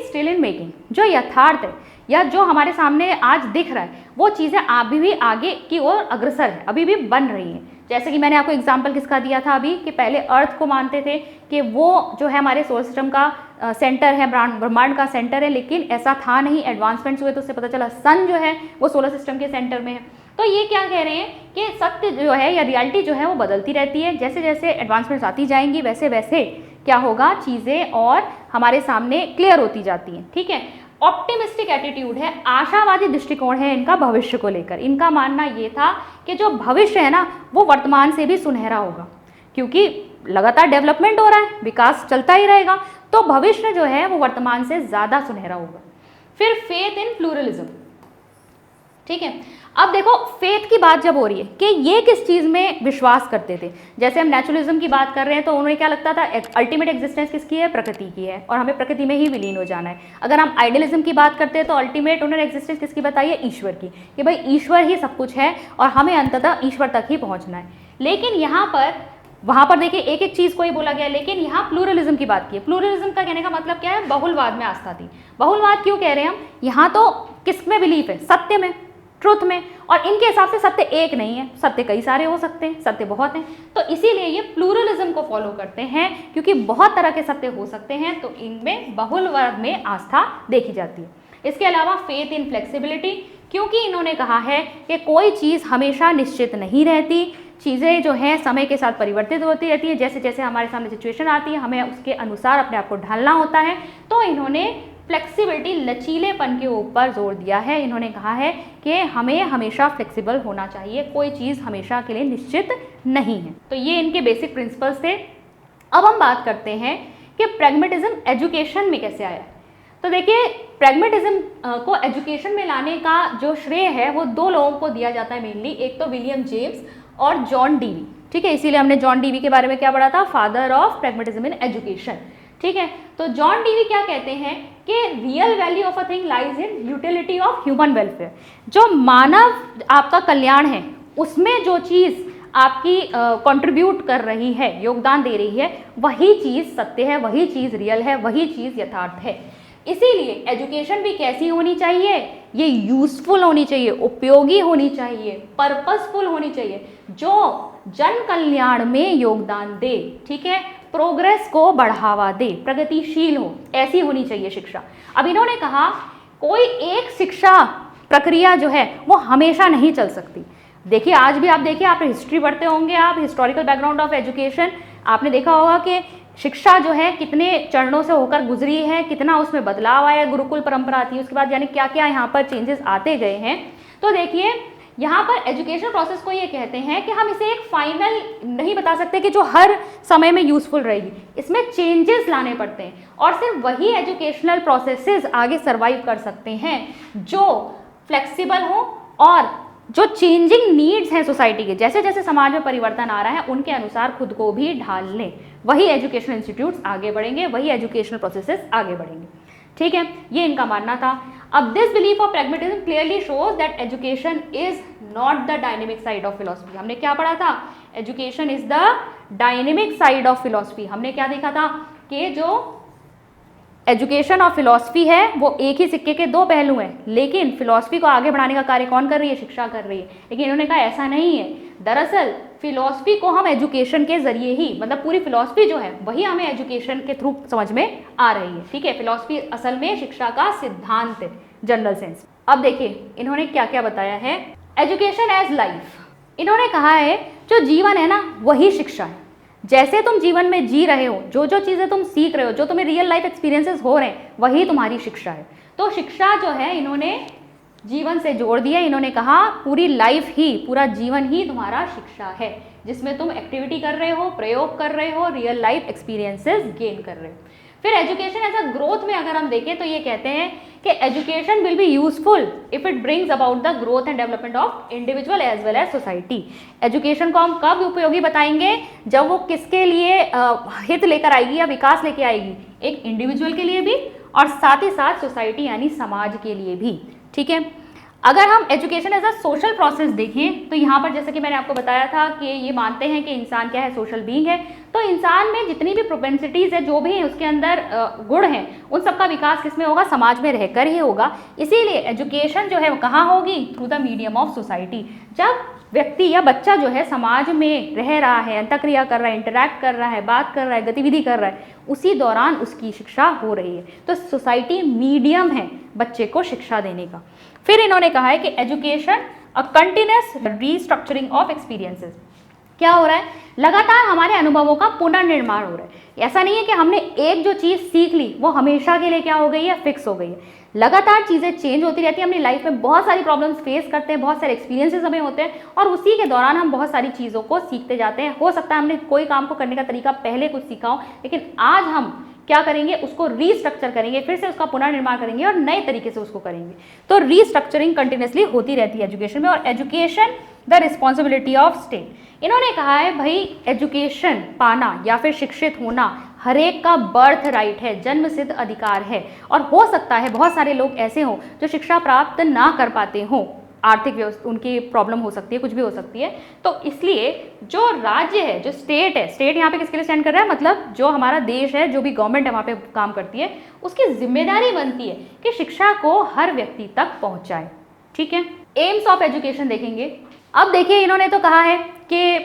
स्टिल इन मेकिंग, जो यथार्थ है या जो हमारे सामने आज दिख रहा है, वो चीज़ें अभी भी आगे की ओर अग्रसर है, अभी भी बन रही हैं। जैसे कि मैंने आपको एग्जांपल किसका दिया था अभी, कि पहले अर्थ को मानते थे कि वो जो है हमारे सोलर सिस्टम का सेंटर है, ब्रह्मांड का सेंटर है, लेकिन ऐसा था नहीं। एडवांसमेंट्स हुए तो उससे पता चला सन जो है वो सोलर सिस्टम के सेंटर में है। तो ये क्या कह रहे हैं कि सत्य जो है या रियलिटी जो है वो बदलती रहती है। जैसे जैसे एडवांसमेंट्स आती जाएंगी वैसे वैसे क्या होगा, चीज़ें और हमारे सामने क्लियर होती जाती हैं। ठीक है, ऑप्टिमिस्टिक एटीट्यूड है, आशावादी दृष्टिकोण है इनका भविष्य को लेकर। इनका मानना ये था कि जो भविष्य है ना वो वर्तमान से भी सुनहरा होगा, क्योंकि लगातार डेवलपमेंट हो रहा है, विकास चलता ही रहेगा, तो भविष्य जो है वो वर्तमान से ज़्यादा सुनहरा होगा। फिर फेथ इन प्लूरलिज्म, ठीक है। अब देखो फेथ की बात जब हो रही है कि ये किस चीज़ में विश्वास करते थे, जैसे हम नेचुरलिज्म की बात कर रहे हैं तो उन्हें क्या लगता था, अल्टीमेट एग्जिस्टेंस किसकी है, प्रकृति की है, और हमें प्रकृति में ही विलीन हो जाना है। अगर हम आइडियलिज्म की बात करते हैं तो अल्टीमेट उन्होंने एग्जिस्टेंस किसकी बताई है, ईश्वर की, कि भाई ईश्वर ही सब कुछ है और हमें अंततः ईश्वर तक ही पहुँचना है। लेकिन यहाँ पर वहाँ पर देखिए एक एक चीज़ को ही बोला गया, लेकिन यहाँ प्लूरलिज्म की बात की है। प्लूरलिज्म का कहने का मतलब क्या है, बहुलवाद में आस्था थी। बहुलवाद क्यों कह रहे हैं हम, यहाँ तो किस में बिलीफ है, सत्य में, ट्रुथ में, और इनके हिसाब से सत्य एक नहीं है, सत्य कई सारे हो सकते हैं, सत्य बहुत हैं, तो इसीलिए ये प्लूरलिज्म को फॉलो करते हैं, क्योंकि बहुत तरह के सत्य हो सकते हैं, तो इनमें बहुलवाद में आस्था देखी जाती है। इसके अलावा फेथ इन फ्लेक्सिबिलिटी, क्योंकि इन्होंने कहा है कि कोई चीज़ हमेशा निश्चित नहीं रहती, चीज़ें जो हैं समय के साथ परिवर्तित होती रहती है, जैसे जैसे हमारे सामने सिचुएशन आती है हमें उसके अनुसार अपने आप को ढालना होता है। तो इन्होंने फ्लेक्सिबिलिटी, लचीलेपन के ऊपर जोर दिया है। इन्होंने कहा है कि हमें हमेशा फ्लेक्सिबल होना चाहिए, कोई चीज़ हमेशा के लिए निश्चित नहीं है। तो ये इनके बेसिक प्रिंसिपल्स थे। अब हम बात करते हैं कि प्रैग्मेटिज्म एजुकेशन में कैसे आया। तो देखिए प्रैग्मेटिज्म को एजुकेशन में लाने का जो श्रेय है वो दो लोगों को दिया जाता है मेनली, एक तो विलियम जेम्स और जॉन डीवी, ठीक है। इसीलिए हमने जॉन डीवी के बारे में क्या पढ़ा था, father of pragmatism in education, ठीक है। तो जॉन डीवी क्या कहते हैं कि real value of a thing lies in utility of human welfare, जो मानव आपका कल्याण है उसमें जो चीज़ आपकी कंट्रीब्यूट कर रही है, योगदान दे रही है, वही चीज़ सत्य है, वही चीज़ रियल है, वही चीज़ यथार्थ है। इसीलिए एजुकेशन भी कैसी होनी चाहिए, ये यूजफुल होनी चाहिए, उपयोगी होनी चाहिए, पर्पसफुल होनी चाहिए, जो जन कल्याण में योगदान दे, ठीक है, प्रोग्रेस को बढ़ावा दे, प्रगतिशील हो, ऐसी होनी चाहिए शिक्षा। अब इन्होंने कहा कोई एक शिक्षा प्रक्रिया जो है वो हमेशा नहीं चल सकती। देखिए आज भी आप देखिए, आप हिस्ट्री पढ़ते होंगे, आप हिस्टोरिकल बैकग्राउंड ऑफ एजुकेशन, आपने देखा होगा कि शिक्षा जो है कितने चरणों से होकर गुजरी है, कितना उसमें बदलाव आया, गुरुकुल परंपरा थी, उसके बाद यानी क्या क्या यहाँ पर चेंजेस आते गए हैं। तो देखिए यहाँ पर एजुकेशन प्रोसेस को ये कहते हैं कि हम इसे एक फाइनल नहीं बता सकते कि जो हर समय में यूजफुल रहेगी, इसमें चेंजेस लाने पड़ते हैं, और सिर्फ वही एजुकेशनल प्रोसेसेस आगे सर्वाइव कर सकते हैं जो फ्लेक्सिबल हो और जो चेंजिंग नीड्स हैं सोसाइटी के, जैसे जैसे समाज में परिवर्तन आ रहा है उनके अनुसार खुद को भी ढाल लें, वही एजुकेशनल इंस्टीट्यूट्स आगे बढ़ेंगे, वही एजुकेशनल प्रोसेसेस आगे बढ़ेंगे, ठीक है। ये इनका मानना था। अब this belief of pragmatism clearly shows that education is not the dynamic side of philosophy. हमने क्या पढ़ा था, education is the dynamic side of philosophy. हमने क्या देखा था कि जो एजुकेशन और फिलॉसफी है वो एक ही सिक्के के दो पहलू हैं, लेकिन फिलॉसफी को आगे बढ़ाने का कार्य कौन कर रही है, शिक्षा कर रही है। लेकिन इन्होंने कहा ऐसा नहीं है, दरअसल फिलॉसफी को हम एजुकेशन के जरिए ही, मतलब पूरी फिलॉसफी जो है वही हमें एजुकेशन के थ्रू समझ में आ रही है, ठीक है। फिलॉसफी असल में शिक्षा का सिद्धांत है, जनरल सेंस। अब देखिए इन्होंने क्या क्या बताया है, एजुकेशन एज लाइफ। इन्होंने कहा है जो जीवन है ना वही शिक्षा है, जैसे तुम जीवन में जी रहे हो, जो जो चीज़ें तुम सीख रहे हो, जो तुम्हें रियल लाइफ एक्सपीरियंसेस हो रहे हैं, वही तुम्हारी शिक्षा है। तो शिक्षा जो है इन्होंने जीवन से जोड़ दिया। इन्होंने कहा पूरी लाइफ ही, पूरा जीवन ही तुम्हारा शिक्षा है, जिसमें तुम एक्टिविटी कर रहे हो, प्रयोग कर रहे हो, रियल लाइफ एक्सपीरियंसेस गेन कर रहे हो। फिर एजुकेशन एज अ ग्रोथ में अगर हम देखें तो ये कहते हैं कि education will be useful if it brings about the growth and development of individual as well as society. Education को हम कब उपयोगी बताएंगे, जब वो किसके लिए हित लेकर आएगी या विकास लेके आएगी, एक इंडिविजुअल के लिए भी और साथ ही साथ सोसाइटी यानी समाज के लिए भी, ठीक है। अगर हम education as a social process देखें तो यहाँ पर जैसे कि मैंने आपको बताया था कि ये मानते हैं कि इंसान क्या है, सोशल बीइंग है। तो इंसान में जितनी भी प्रोपेंसिटीज़ है, जो भी है उसके अंदर गुण हैं, उन सबका विकास किसमें होगा, समाज में रहकर ही होगा। इसीलिए एजुकेशन जो है वो कहाँ होगी, through the medium of society. जब व्यक्ति या बच्चा जो है समाज में रह रहा है, अंतःक्रिया कर रहा है, इंटरैक्ट कर रहा है, बात कर रहा है, गतिविधि कर रहा है, उसी दौरान उसकी शिक्षा हो रही है। तो सोसाइटी मीडियम है बच्चे को शिक्षा देने का। फिर इन्होंने कहा है कि education a continuous restructuring of experiences. क्या हो रहा है, लगातार हमारे अनुभवों का पुनर्निर्माण हो रहा है। ऐसा नहीं है कि हमने एक जो चीज़ सीख ली वो हमेशा के लिए क्या हो गई है, फिक्स हो गई है। लगातार चीज़ें चेंज होती रहती हैं, अपनी लाइफ में बहुत सारी प्रॉब्लम्स फेस करते हैं, बहुत सारे एक्सपीरियंसेस हमें होते हैं और उसी के दौरान हम बहुत सारी चीज़ों को सीखते जाते हैं। हो सकता है हमने कोई काम को करने का तरीका पहले कुछ सीखा हो, लेकिन आज हम क्या करेंगे, उसको रीस्ट्रक्चर करेंगे, फिर से उसका पुनर्निर्माण करेंगे और नए तरीके से उसको करेंगे। तो रीस्ट्रक्चरिंग कंटिन्यूसली होती रहती है एजुकेशन में। और education the responsibility of state. इन्होंने कहा है भाई एजुकेशन पाना या फिर शिक्षित होना हर एक का बर्थ राइट है, जन्म सिद्ध अधिकार है। और हो सकता है बहुत सारे लोग ऐसे हों जो शिक्षा प्राप्त ना कर पाते हों, आर्थिक व्यवस्था उनकी प्रॉब्लम हो सकती है, कुछ भी हो सकती है। तो इसलिए जो राज्य है, जो स्टेट है, स्टेट यहाँ पे किसके लिए स्टैंड कर रहा है, मतलब जो हमारा देश है, जो भी गवर्नमेंट है वहाँ पे काम करती है, उसकी जिम्मेदारी बनती है कि शिक्षा को हर व्यक्ति तक पहुँचाए। ठीक है, एम्स ऑफ एजुकेशन देखेंगे। अब देखिए इन्होंने तो कहा है कि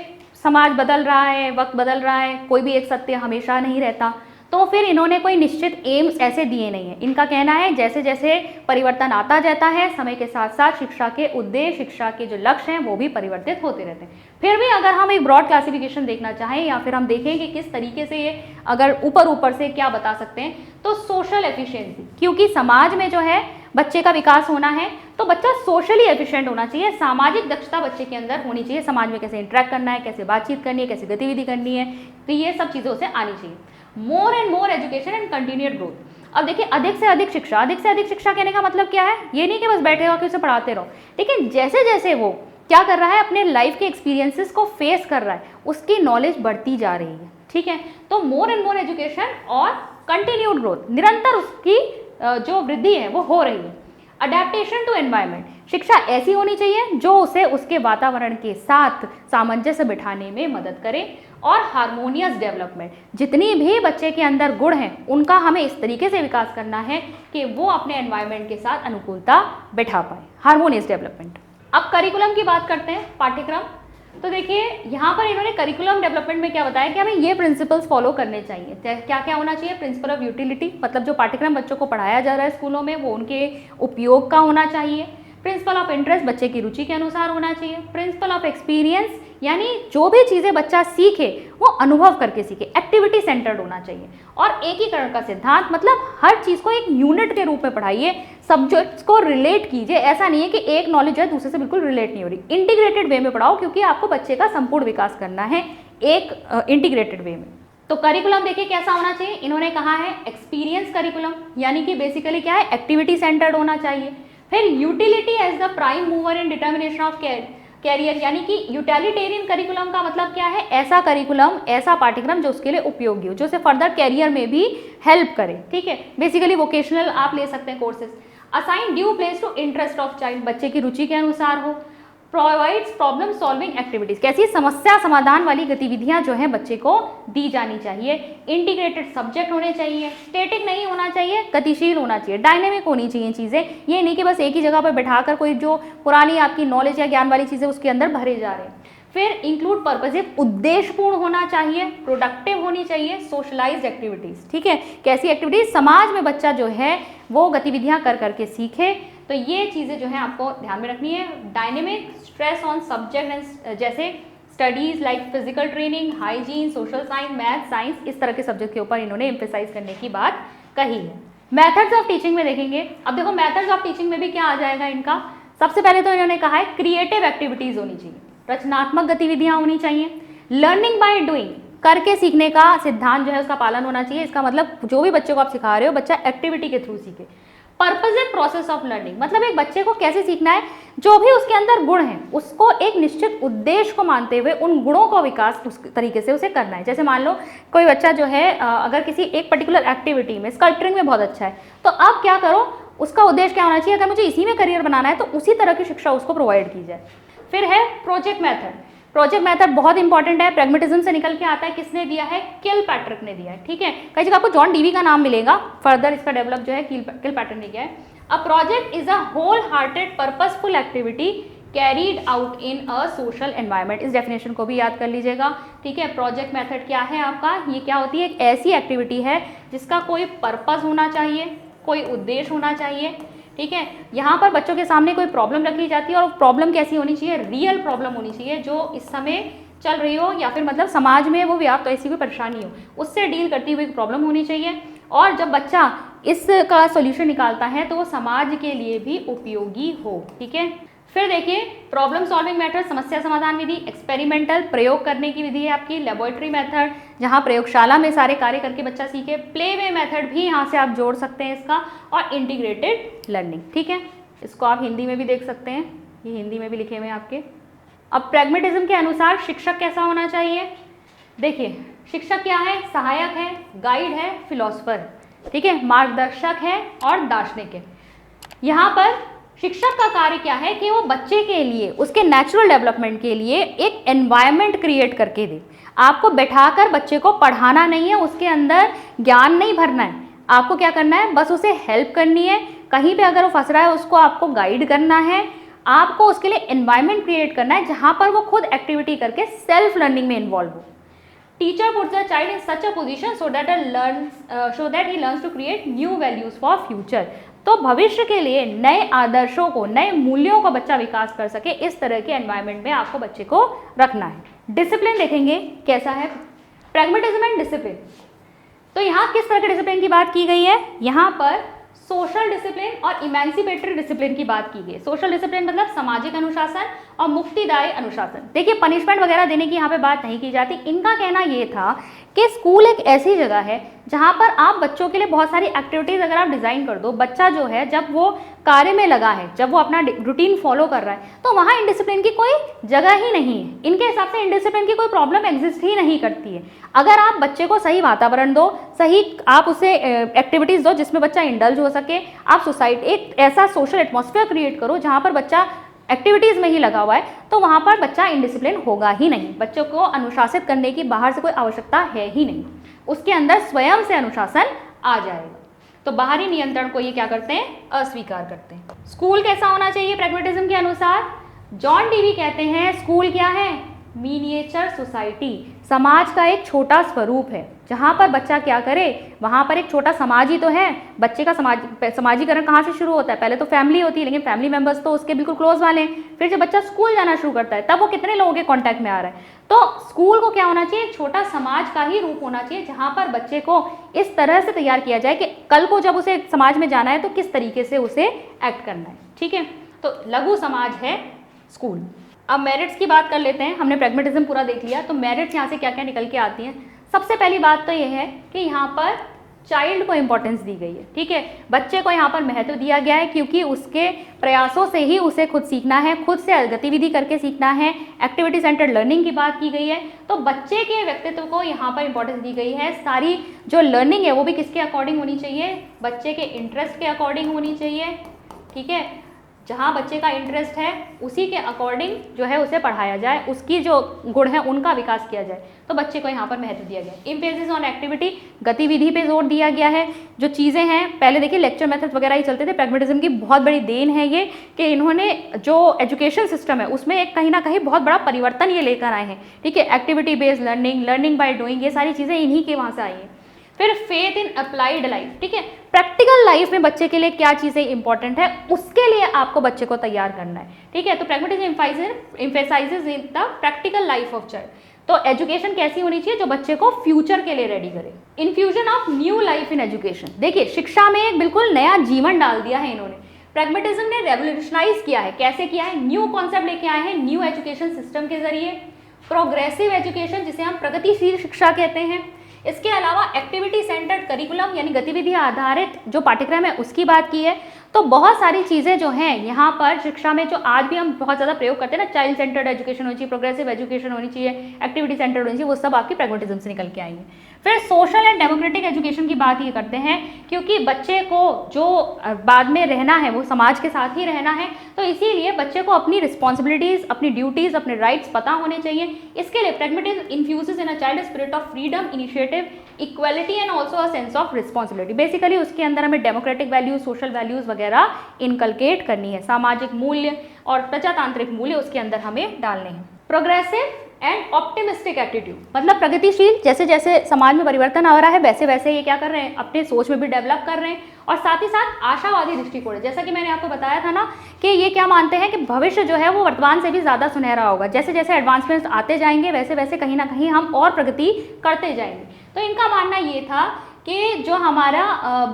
समाज बदल रहा है, वक्त बदल रहा है, कोई भी एक सत्य हमेशा नहीं रहता, तो फिर इन्होंने कोई निश्चित एम्स ऐसे दिए नहीं है। इनका कहना है जैसे जैसे परिवर्तन आता जाता है, समय के साथ साथ शिक्षा के उद्देश्य, शिक्षा के जो लक्ष्य हैं वो भी परिवर्तित होते रहते हैं। फिर भी अगर हम एक ब्रॉड क्लासिफिकेशन देखना चाहें या फिर हम देखें कि किस तरीके से ये अगर ऊपर से क्या बता सकते हैं, तो सोशल एफिशिएंसी, क्योंकि समाज में जो है बच्चे का विकास होना है तो बच्चा सोशली एफिशिएंट होना चाहिए, सामाजिक दक्षता बच्चे के अंदर होनी चाहिए, समाज में कैसे इंटरेक्ट करना है, कैसे बातचीत करनी है, कैसे गतिविधि करनी है, तो ये सब चीज़ों से आनी चाहिए। More and more education and continued growth. अब देखिए अधिक से अधिक शिक्षा, अधिक से अधिक शिक्षा कहने का मतलब क्या है, ये नहीं कि बस बैठे हो कि उसे पढ़ाते रहो, लेकिन जैसे जैसे वो क्या कर रहा है, अपने लाइफ के एक्सपीरियंसेस को फेस कर रहा है, उसकी नॉलेज बढ़ती जा रही है। ठीक है, तो मोर एंड मोर एजुकेशन और कंटिन्यूड ग्रोथ, निरंतर उसकी जो वृद्धि है वो हो रही है। अडेप्टेशन टू एनवायरनमेंट, शिक्षा ऐसी होनी चाहिए जो उसे उसके वातावरण के साथ सामंजस्य बिठाने में मदद करे। और हार्मोनियस डेवलपमेंट, जितनी भी बच्चे के अंदर गुण हैं उनका हमें इस तरीके से विकास करना है कि वो अपने एनवायरनमेंट के साथ अनुकूलता बिठा पाए, हार्मोनियस डेवलपमेंट। अब करिकुलम की बात करते हैं, पाठ्यक्रम। तो देखिए यहाँ पर इन्होंने करिकुलम डेवलपमेंट में क्या बताया कि हमें ये प्रिंसिपल्स फॉलो करने चाहिए। क्या क्या होना चाहिए, प्रिंसिपल ऑफ यूटिलिटी, मतलब जो पाठ्यक्रम बच्चों को पढ़ाया जा रहा है स्कूलों में वो उनके उपयोग का होना चाहिए। प्रिंसिपल ऑफ इंटरेस्ट, बच्चे की रुचि के अनुसार होना चाहिए। प्रिंसिपल ऑफ एक्सपीरियंस, यानी जो भी चीज़ें बच्चा सीखे वो अनुभव करके सीखे, एक्टिविटी सेंटर्ड होना चाहिए। और एकीकरण का सिद्धांत, मतलब हर चीज़ को एक यूनिट के रूप में पढ़ाइए, सब्जेक्ट्स को रिलेट कीजिए। ऐसा नहीं है कि एक नॉलेज है दूसरे से बिल्कुल रिलेट नहीं हो रही, इंटीग्रेटेड वे में पढ़ाओ, क्योंकि आपको बच्चे का संपूर्ण विकास करना है एक इंटीग्रेटेड वे में। तो करिकुलम देखिए कैसा होना चाहिए, इन्होंने कहा है एक्सपीरियंस करिकुलम, यानी कि बेसिकली क्या है, एक्टिविटी सेंटर्ड होना चाहिए। फिर utility as the prime mover in determination of career, यानी कि यूटिलिटेरियन करिकुलम का मतलब क्या है, ऐसा करिकुलम, ऐसा पाठ्यक्रम जो उसके लिए उपयोगी हो, जो उसे फर्दर कैरियर में भी हेल्प करे। ठीक है, बेसिकली वोकेशनल आप ले सकते हैं courses. Assign due place to interest of child, बच्चे की रुचि के अनुसार हो। प्रोवाइड्स प्रॉब्लम सॉल्विंग एक्टिविटीज, कैसी समस्या समाधान वाली गतिविधियां जो हैं बच्चे को दी जानी चाहिए। इंटीग्रेटेड सब्जेक्ट होने चाहिए, स्टैटिक नहीं होना चाहिए, गतिशील होना चाहिए, डायनेमिक होनी चाहिए चीज़ें, ये नहीं कि बस एक ही जगह पर बैठाकर कोई जो पुरानी आपकी नॉलेज या ज्ञान वाली चीज़ें उसके अंदर भरे जा रहे हैं। फिर इंक्लूड पर्पजिव, उद्देश्यपूर्ण होना चाहिए, प्रोडक्टिव होनी चाहिए, सोशलाइज्ड एक्टिविटीज़। ठीक है, कैसी एक्टिविटीज, समाज में बच्चा जो है वो गतिविधियां कर करके सीखे। तो ये चीज़ें जो है आपको ध्यान में रखनी है। Dynamic, stress on subject and जैसे studies like physical training, hygiene, social science, math, science, इस तरह के सब्जेक्ट के ऊपर इन्होंने एम्फेसाइज करने की बात कही है। मेथड्स ऑफ टीचिंग में देखेंगे। अब देखो मेथड्स ऑफ टीचिंग में भी क्या आ जाएगा इनका, सबसे पहले तो इन्होंने कहा है क्रिएटिव एक्टिविटीज़ होनी चाहिए, रचनात्मक गतिविधियाँ होनी चाहिए। लर्निंग बाय डूइंग, करके सीखने का सिद्धांत जो है उसका पालन होना चाहिए। इसका मतलब जो भी बच्चे को आप सिखा रहे हो बच्चा एक्टिविटी के थ्रू सीखे। पर्पजिव प्रोसेस ऑफ लर्निंग, मतलब एक बच्चे को कैसे सीखना है, जो भी उसके अंदर गुण हैं उसको एक निश्चित उद्देश्य को मानते हुए उन गुणों का विकास उस तरीके से उसे करना है। जैसे मान लो कोई बच्चा जो है अगर किसी एक पर्टिकुलर एक्टिविटी में, स्कल्पचरिंग में बहुत अच्छा है, तो आप क्या करो, उसका उद्देश्य क्या होना चाहिए, अगर मुझे इसी में करियर बनाना है तो उसी तरह की शिक्षा उसको प्रोवाइड की जाए। फिर है प्रोजेक्ट मेथड। प्रोजेक्ट मेथड बहुत इंपॉर्टेंट है, प्रैग्मेटिज्म से निकल के आता है, किसने दिया है, किलपैट्रिक ने दिया है। ठीक है, कई जगह आपको जॉन डीवी का नाम मिलेगा, फर्दर इसका डेवलप जो है किलपैट्रिक ने किया है। A project is a whole hearted purposeful activity carried out in a social environment, इस डेफिनेशन को भी याद कर लीजिएगा। ठीक है, प्रोजेक्ट मेथड क्या है आपका, ये क्या होती है, एक ऐसी एक्टिविटी है जिसका कोई पर्पस होना चाहिए, कोई उद्देश्य होना चाहिए। ठीक है, यहाँ पर बच्चों के सामने कोई प्रॉब्लम रखी जाती है और प्रॉब्लम कैसी होनी चाहिए, रियल प्रॉब्लम होनी चाहिए जो इस समय चल रही हो या फिर मतलब समाज में वो व्याप्त ऐसी कोई परेशानी हो, उससे डील करती हुई प्रॉब्लम होनी चाहिए। और जब बच्चा इसका सॉल्यूशन निकालता है तो वो समाज के लिए भी उपयोगी हो। ठीक है, फिर देखिए प्रॉब्लम सॉल्विंग मेथड, समस्या समाधान विधि, एक्सपेरिमेंटल, प्रयोग करने की विधि है आपकी, लेबोरेटरी मेथड जहाँ प्रयोगशाला में सारे कार्य करके बच्चा सीखे, प्ले वे मेथड भी यहाँ से आप जोड़ सकते हैं इसका, और इंटीग्रेटेड लर्निंग। ठीक है, इसको आप हिंदी में भी देख सकते हैं, ये हिंदी में भी लिखे हुए हैं आपके। अब प्रैग्मेटिज्म के अनुसार शिक्षक कैसा होना चाहिए? देखिए शिक्षक क्या है? सहायक है, गाइड है, फिलोसफर, ठीक है, मार्गदर्शक है और दार्शनिक है। यहाँ पर शिक्षक का कार्य क्या है कि वो बच्चे के लिए, उसके नेचुरल डेवलपमेंट के लिए एक एनवायरनमेंट क्रिएट करके दे। आपको बैठाकर बच्चे को पढ़ाना नहीं है, उसके अंदर ज्ञान नहीं भरना है, आपको क्या करना है, बस उसे हेल्प करनी है। कहीं पे अगर वो फंस रहा है उसको आपको गाइड करना है, आपको उसके लिए एनवायरनमेंट क्रिएट करना है जहाँ पर वो खुद एक्टिविटी करके सेल्फ लर्निंग में इन्वॉल्व हो। Teacher puts the child in such a position so that he learns to create new values for future. तो भविष्य के लिए नए आदर्शों को, नए मूल्यों का बच्चा विकास कर सके, इस तरह के एनवायरनमेंट में आपको बच्चे को रखना है। डिसिप्लिन देखेंगे कैसा है, प्रैग्मेटिज्म एंड डिसिप्लिन। तो यहाँ किस तरह के डिसिप्लिन की बात की गई है? यहाँ पर सोशल डिसिप्लिन और इमेंसिपेटरी डिसिप्लिन की बात की गई है। सोशल डिसिप्लिन मतलब सामाजिक अनुशासन और मुक्तिदायी अनुशासन। देखिए पनिशमेंट वगैरह देने की यहाँ पे बात नहीं की जाती। इनका कहना ये था कि स्कूल एक ऐसी जगह है जहाँ पर आप बच्चों के लिए बहुत सारी एक्टिविटीज़ अगर आप डिज़ाइन कर दो, बच्चा जो है जब वो कार्य में लगा है, जब वो अपना रूटीन फॉलो कर रहा है, तो वहाँ इनडिसिप्लिन की कोई जगह ही नहीं है। इनके हिसाब से इनडिसिप्लिन की कोई प्रॉब्लम एग्जिस्ट ही नहीं करती है। अगर आप बच्चे को सही वातावरण दो, सही आप उसे एक्टिविटीज़ दो जिसमें बच्चा इंडल्ज हो सके, आप सोसाइटी एक ऐसा सोशल एटमॉस्फेयर क्रिएट करो जहाँ पर बच्चा एक्टिविटीज़ में ही लगा हुआ है, तो वहाँ पर बच्चा इनडिसिप्लिन होगा ही नहीं। बच्चों को अनुशासित करने की बाहर से कोई आवश्यकता है ही नहीं, उसके अंदर स्वयं से अनुशासन आ जाएगा। तो बाहरी नियंत्रण को ये क्या करते हैं? अस्वीकार करते हैं। स्कूल कैसा होना चाहिए प्रैग्मेटिज्म के अनुसार? जॉन डीवी कहते हैं स्कूल क्या है? मिनिएचर सोसाइटी, समाज का एक छोटा स्वरूप है। जहाँ पर बच्चा क्या करे, वहाँ पर एक छोटा समाज ही तो है। बच्चे का समाजीकरण कहाँ से शुरू होता है? पहले तो फैमिली होती है, लेकिन फैमिली मेंबर्स तो उसके बिल्कुल क्लोज वाले हैं। फिर जब बच्चा स्कूल जाना शुरू करता है तब वो कितने लोगों के कांटेक्ट में आ रहा है। तो स्कूल को क्या होना चाहिए? छोटा समाज का ही रूप होना चाहिए, जहाँ पर बच्चे को इस तरह से तैयार किया जाए कि कल को जब उसे समाज में जाना है तो किस तरीके से उसे एक्ट करना है। ठीक है, तो लघु समाज है स्कूल। अब मेरिट्स की बात कर लेते हैं। हमने प्रैग्मेटिज्म पूरा देख लिया, तो मेरिट्स यहाँ से क्या क्या निकल के आती हैं। सबसे पहली बात तो ये है कि यहाँ पर चाइल्ड को इम्पोर्टेंस दी गई है। ठीक है, बच्चे को यहाँ पर महत्व दिया गया है क्योंकि उसके प्रयासों से ही उसे खुद सीखना है, खुद से गतिविधि करके सीखना है। एक्टिविटी सेंटर्ड लर्निंग की बात की गई है, तो बच्चे के व्यक्तित्व को यहाँ पर इम्पोर्टेंस दी गई है। सारी जो लर्निंग है वो भी किसके अकॉर्डिंग होनी चाहिए? बच्चे के इंटरेस्ट के अकॉर्डिंग होनी चाहिए। ठीक है, जहाँ बच्चे का इंटरेस्ट है उसी के अकॉर्डिंग जो है उसे पढ़ाया जाए, उसकी जो गुण है उनका विकास किया जाए। तो बच्चे को यहाँ पर महत्व दिया गया। एम्फेसिस ऑन एक्टिविटी, गतिविधि पे जोर दिया गया है। जो चीज़ें हैं, पहले देखिए लेक्चर मेथड वगैरह ही चलते थे। प्रैग्मेटिज्म की बहुत बड़ी देन है ये कि इन्होंने जो एजुकेशन सिस्टम है उसमें एक कहीं ना कहीं बहुत बड़ा परिवर्तन ये लेकर आए हैं। ठीक है, activity based learning, learning by doing, ये सारी चीज़ें इन्हीं के वहाँ से आई हैं। फिर फेथ इन अप्लाइड लाइफ, ठीक है, प्रैक्टिकल लाइफ में बच्चे के लिए क्या चीज़ें इंपॉर्टेंट है उसके लिए आपको बच्चे को तैयार करना है। ठीक है, तो pragmatism emphasises in the practical life of child. तो एजुकेशन कैसी होनी चाहिए? जो बच्चे को फ्यूचर के लिए रेडी करे। Infusion of new life in education, देखिए शिक्षा में एक बिल्कुल नया जीवन डाल दिया है इन्होंने। प्रैग्मेटिज्म ने रेवोल्यूशनाइज किया है। कैसे किया है? न्यू कॉन्सेप्ट लेके आए हैं न्यू एजुकेशन सिस्टम के जरिए। प्रोग्रेसिव एजुकेशन, जिसे हम प्रगतिशील शिक्षा कहते हैं। इसके अलावा एक्टिविटी सेंटर्ड करिकुलम यानी गतिविधि आधारित जो पाठ्यक्रम है उसकी बात की है। तो बहुत सारी चीज़ें जो हैं यहाँ पर शिक्षा में जो आज भी हम बहुत ज़्यादा प्रयोग करते हैं ना, चाइल्ड सेंटर्ड एजुकेशन होनी चाहिए, प्रोग्रेसिव एजुकेशन होनी चाहिए, एक्टिविटी सेंटर्ड होनी चाहिए, वो सब आपकी प्रैग्मेटिज्म से निकल के आएंगे। फिर सोशल एंड डेमोक्रेटिक एजुकेशन की बात ये करते हैं क्योंकि बच्चे को जो बाद में रहना है वो समाज के साथ ही रहना है, तो इसीलिए बच्चे को अपनी रिस्पॉन्सिबिलिटीज़, अपनी ड्यूटीज़, अपने राइट्स पता होने चाहिए। इसके लिए pragmatism infuses in a child spirit of freedom, initiative, equality and also a sense of responsibility. Basically उसके अंदर हमें डेमोक्रेटिक वैल्यूज, सोशल वैल्यूज वगैरह इनकलकेट करनी है। सामाजिक मूल्य और प्रजातांत्रिक मूल्य उसके अंदर हमें डालने हैं। प्रोग्रेसिव एंड ऑप्टिमिस्टिक एटीट्यूड, मतलब प्रगतिशील, जैसे जैसे समाज में परिवर्तन आ रहा है वैसे वैसे ये क्या कर रहे हैं, अपने सोच में भी डेवलप कर रहे हैं। और साथ ही साथ आशावादी दृष्टिकोण, जैसा कि मैंने आपको बताया था ना कि ये क्या मानते हैं कि भविष्य जो है वो वर्तमान से भी ज़्यादा सुनहरा होगा। जैसे जैसे एडवांसमेंट्स आते जाएंगे वैसे वैसे कहीं ना कहीं हम और प्रगति करते जाएंगे। तो इनका मानना ये था कि जो हमारा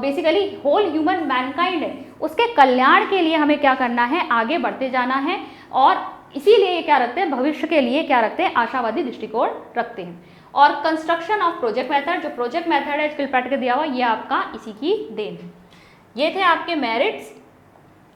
बेसिकली होल ह्यूमन मैनकाइंड है उसके कल्याण के लिए हमें क्या करना है, आगे बढ़ते जाना है, और इसीलिए ये क्या रखते हैं, भविष्य के लिए क्या रखते हैं, आशावादी दृष्टिकोण रखते हैं। और कंस्ट्रक्शन ऑफ प्रोजेक्ट मेथड, जो प्रोजेक्ट मेथड है स्किल पैट के दिया हुआ, ये आपका इसी की देन है। ये थे आपके मेरिट्स।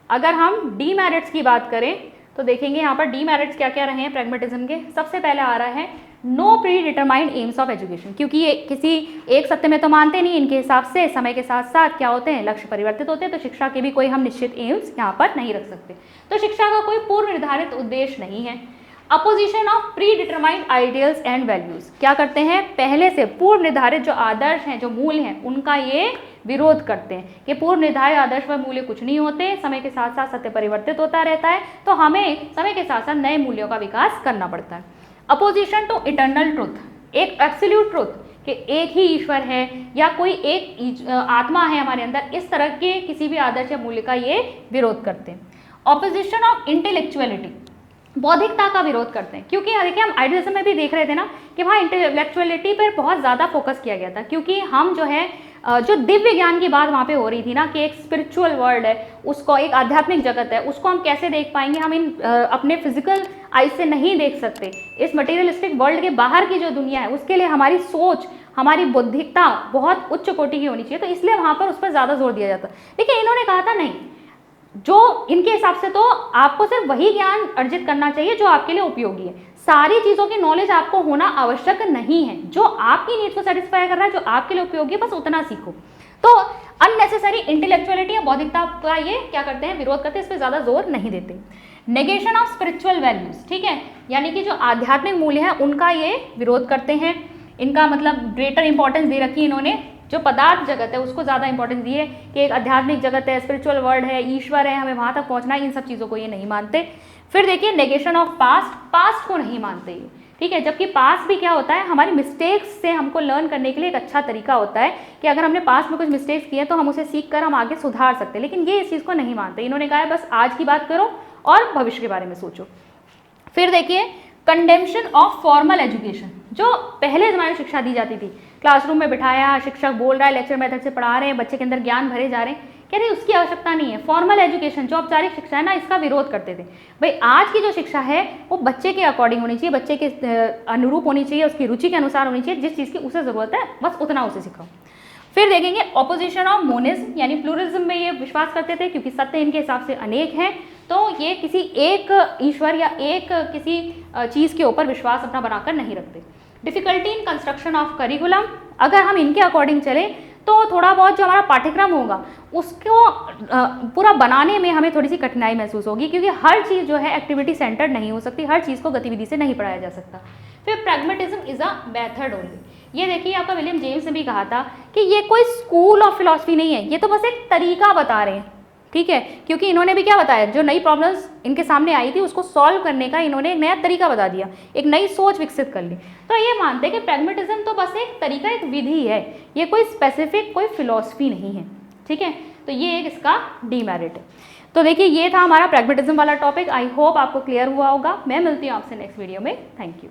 अगर हम डीमेरिट्स की बात करें तो देखेंगे यहाँ पर डीमेरिट्स क्या क्या रहे हैं प्रैग्मेटिज्म के। सबसे पहले आ रहा है no predetermined aims of education, क्योंकि ये किसी एक सत्य में तो मानते नहीं, इनके हिसाब से समय के साथ साथ क्या होते हैं, लक्ष्य परिवर्तित होते हैं, तो शिक्षा के भी कोई हम निश्चित एम्स यहाँ पर नहीं रख सकते, तो शिक्षा का कोई पूर्व निर्धारित उद्देश्य नहीं है। Opposition of pre determined ideals and values, क्या करते हैं, पहले से पूर्व निर्धारित जो आदर्श हैं, जो मूल्य हैं, उनका ये विरोध करते हैं कि पूर्व निर्धारित आदर्श व मूल्य कुछ नहीं होते, समय के साथ साथ सत्य परिवर्तित होता रहता है, तो हमें समय के साथ साथ नए मूल्यों का विकास करना पड़ता है। अपोजिशन टू इटर्नल ट्रुथ, एक एब्सोल्यूट ट्रुथ कि एक ही ईश्वर है या कोई एक आत्मा है हमारे अंदर, इस तरह के किसी भी आदर्श या मूल्य का ये विरोध करते हैं। ऑपोजिशन ऑफ इंटेलेक्चुअलिटी, बौद्धिकता का विरोध करते हैं, क्योंकि देखिए हम आइडियलिज्म में भी देख रहे थे ना कि वहाँ इंटेलेक्चुअलिटी पर बहुत ज़्यादा फोकस किया गया था, क्योंकि हम जो है जो दिव्य ज्ञान की बात वहाँ पे हो रही थी ना, कि एक स्पिरिचुअल वर्ल्ड है, उसको एक आध्यात्मिक जगत है, उसको हम कैसे देख पाएंगे, हम इन अपने फिजिकल आई से नहीं देख सकते। इस मटेरियलिस्टिक वर्ल्ड के बाहर की जो दुनिया है उसके लिए हमारी सोच, हमारी बौद्धिकता बहुत उच्च कोटि की होनी चाहिए, तो इसलिए वहाँ पर उस पर ज़्यादा जोर दिया जाता। देखिए इन्होंने कहा था नहीं, जो इनके हिसाब से तो आपको सिर्फ वही ज्ञान अर्जित करना चाहिए जो आपके लिए उपयोगी है, सारी चीज़ों की नॉलेज आपको होना आवश्यक नहीं है, जो आपकी नीड को सेटिस्फाई कर रहा है, जो आपके लिए उपयोगी है, बस उतना सीखो। तो अननेसेसरी इंटेलेक्चुअलिटी या बौद्धिकता का ये क्या करते हैं, विरोध करते हैं, इस पर ज़्यादा जोर नहीं देते। नेगेशन ऑफ स्पिरिचुअल वैल्यूज, ठीक है, यानी कि जो आध्यात्मिक मूल्य है उनका ये विरोध करते हैं, इनका मतलब ग्रेटर इंपॉर्टेंस दे रखी है इन्होंने, जो पदार्थ जगत है उसको ज़्यादा इंपॉर्टेंस दी है कि एक आध्यात्मिक जगत है, स्पिरिचुअल वर्ल्ड है, ईश्वर है, हमें वहाँ तक पहुँचना है, इन सब चीज़ों को ये नहीं मानते। फिर देखिए नेगेशन ऑफ पास्ट, पास्ट को नहीं मानते ये, ठीक है, जबकि पास्ट भी क्या होता है, हमारी मिस्टेक्स से हमको लर्न करने के लिए एक अच्छा तरीका होता है कि अगर हमने पास्ट में कुछ मिस्टेक्स किए तो हम उसे सीख कर हम आगे सुधार सकते हैं, लेकिन ये इस चीज़ को नहीं मानते। इन्होंने कहा है बस आज की बात करो और भविष्य के बारे में सोचो। फिर देखिए कंडेम्पशन ऑफ फॉर्मल एजुकेशन, जो पहले ज़माने में शिक्षा दी जाती थी, क्लासरूम में बिठाया, शिक्षक बोल रहा है, लेक्चर मेथड से पढ़ा रहे हैं, बच्चे के अंदर ज्ञान भरे जा रहे हैं, कह रहे उसकी आवश्यकता नहीं है। फॉर्मल एजुकेशन जो औपचारिक शिक्षा है ना, इसका विरोध करते थे। भाई आज की जो शिक्षा है वो बच्चे के अकॉर्डिंग होनी चाहिए, बच्चे के अनुरूप होनी चाहिए, उसकी रुचि के अनुसार होनी चाहिए, जिस चीज़ की उसे ज़रूरत है बस उतना उसे सिखाओ। फिर देखेंगे ऑपोजिशन ऑफ मोनिज्म, यानी प्लूरलिज्म में ये विश्वास करते थे, क्योंकि सत्य इनके हिसाब से अनेक हैं, तो ये किसी एक ईश्वर या एक किसी चीज़ के ऊपर विश्वास अपना बनाकर नहीं रखते। Difficulty in construction of curriculum, अगर हम इनके अकॉर्डिंग चलें तो थोड़ा बहुत जो हमारा पाठ्यक्रम होगा उसको पूरा बनाने में हमें थोड़ी सी कठिनाई महसूस होगी, क्योंकि हर चीज़ जो है एक्टिविटी सेंटर्ड नहीं हो सकती, हर चीज़ को गतिविधि से नहीं पढ़ाया जा सकता। फिर pragmatism is a method only, ये देखिए आपका विलियम जेम्स ने भी कहा था कि ये कोई स्कूल ऑफ फिलॉसफी नहीं है, ये तो बस एक तरीका बता रहे हैं, ठीक है, क्योंकि इन्होंने भी क्या बताया, जो नई प्रॉब्लम्स इनके सामने आई थी उसको सॉल्व करने का इन्होंने एक नया तरीका बता दिया, एक नई सोच विकसित कर ली। तो ये मानते हैं कि प्रैग्मेटिज्म तो बस एक तरीका, एक विधि है, ये कोई स्पेसिफिक कोई फिलॉसफी नहीं है, ठीक है, तो ये एक इसका डीमेरिट है। तो देखिए ये था हमारा प्रैग्मेटिज्म वाला टॉपिक, आई होप आपको क्लियर हुआ होगा। मैं मिलती हूँ आपसे नेक्स्ट वीडियो में, थैंक यू।